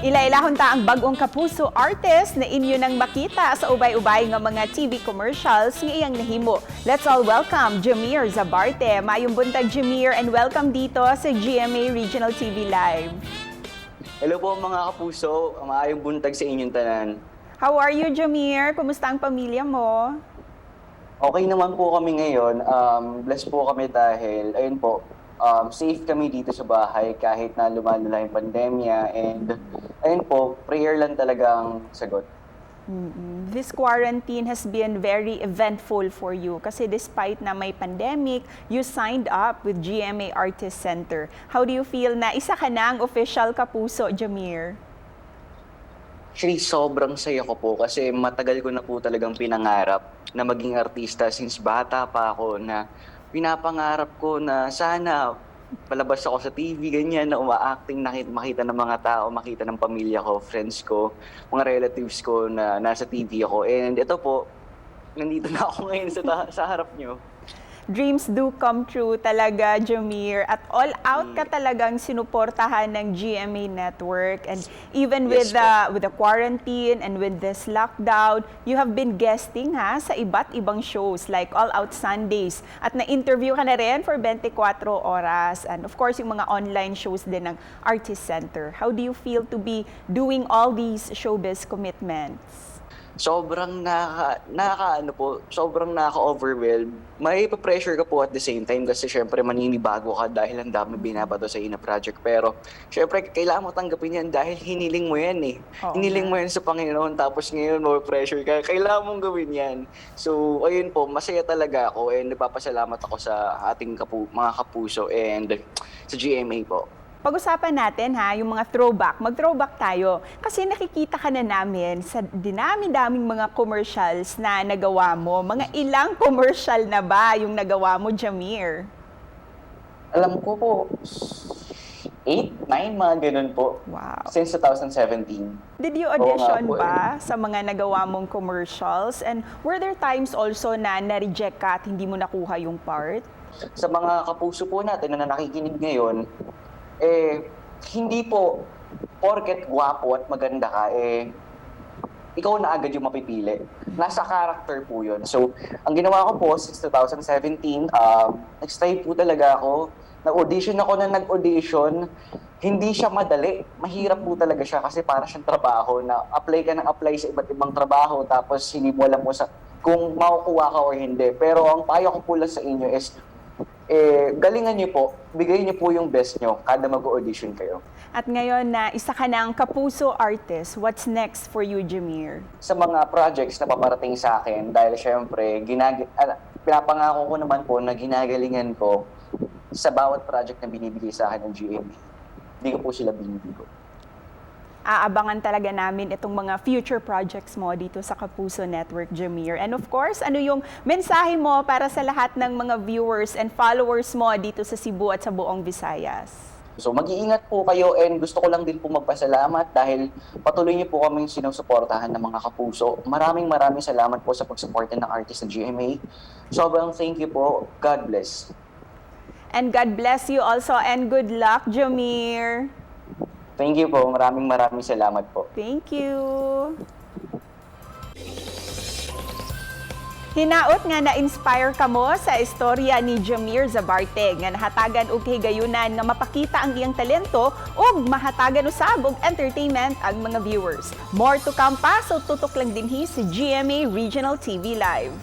Ilailahon ta ang bagong kapuso artist na inyo nang makita sa ubay-ubay nga mga TV commercials nga iyang nahimo. Let's all welcome Jamir Zabarte. Mayong buntag Jamir and welcome dito sa GMA Regional TV Live. Hello po mga kapuso, maayong buntag sa inyong tanan. How are you Jamir? Kumusta ang pamilya mo? Okay naman po kami ngayon. Blessed po kami dahil, ayun po, safe kami dito sa bahay kahit na lumalala yung pandemya. And ayun po, prayer lang talagang sagot. This quarantine has been very eventful for you kasi despite na may pandemic, you signed up with GMA Artist Center. How do you feel na isa ka na ang official kapuso, Jamir? Actually, sobrang saya ko po kasi matagal ko na po talagang pinangarap na maging artista since bata pa ako na pinapangarap ko na sana palabas ako sa TV, ganyan, na uma-acting, makita ng mga tao, makita ng pamilya ko, friends ko, mga relatives ko na nasa TV ako. And ito po, nandito na ako ngayon sa harap nyo. Dreams do come true talaga, Jamir. At all out ka talagang sinuportahan ng GMA Network. And even with the quarantine and with this lockdown, you have been guesting sa iba't ibang shows like All Out Sundays. At na-interview ka na rin for 24 oras. And of course, yung mga online shows din ng Artist Center. How do you feel to be doing all these showbiz commitments? Sobrang sobrang nakaka-overwhelm. May pa-pressure ka po at the same time kasi syempre maninibago ka dahil ang dami binabato sa ina project. Pero syempre kailangan mo tanggapin yan dahil hiniling mo yan eh. Hiniling mo yan sa Panginoon tapos ngayon mo pressure ka. Kailangan mong gawin yan. So ayun po, masaya talaga ako and nagpapasalamat ako sa ating mga kapuso and sa GMA po. Pag-usapan natin yung mga throwback. Mag-throwback tayo. Kasi nakikita ka na namin sa dinami-daming mga commercials na nagawa mo. Mga ilang commercial na ba yung nagawa mo, Jamir? Alam ko po, 8, 9, mga ganun po. Wow. Since 2017. Did you audition ba sa mga nagawa mong commercials? And were there times also na na-reject ka at hindi mo nakuha yung part? Sa mga kapuso po natin na nakikinig ngayon, hindi po porket gwapo at maganda ka, ikaw na agad yung mapipili. Nasa character po yun. So, ang ginawa ko po since 2017, nag-stay po talaga ako. Nag-audition ako na nag-audition. Hindi siya madali. Mahirap po talaga siya kasi para siyang trabaho na apply ka ng apply sa iba't ibang trabaho tapos hindi mo alam kung makukuha ka o hindi. Pero ang payo ko po lang sa inyo is galingan niyo po, bigay niyo po yung best niyo kada mag-audition kayo. At ngayon na isa ka ng kapuso artist, what's next for you, Jamir? Sa mga projects na paparating sa akin, dahil syempre, pinapangako ko naman po na ginagalingan ko sa bawat project na binibigay sa akin ng GMA. Hindi ko po sila binibigo. Aabangan talaga namin itong mga future projects mo dito sa Kapuso Network, Jamir. And of course, ano yung mensahe mo para sa lahat ng mga viewers and followers mo dito sa Cebu at sa buong Visayas? So mag-iingat po kayo and gusto ko lang din po magpasalamat dahil patuloy niyo po kaming sinusuportahan ng mga kapuso. Maraming salamat po sa pagsuporta ng artist ng GMA. Sobrang thank you po. God bless. And God bless you also and good luck, Jamir. Thank you po. Maraming salamat po. Thank you. Hinaot nga na-inspire ka mo sa istorya ni Jamir Zabarte nga nahatagan og higayunan nga mapakita ang iyang talento ug mahatagan usab og entertainment ang mga viewers. More to come pa, so tutok lang dinhi sa GMA Regional TV Live.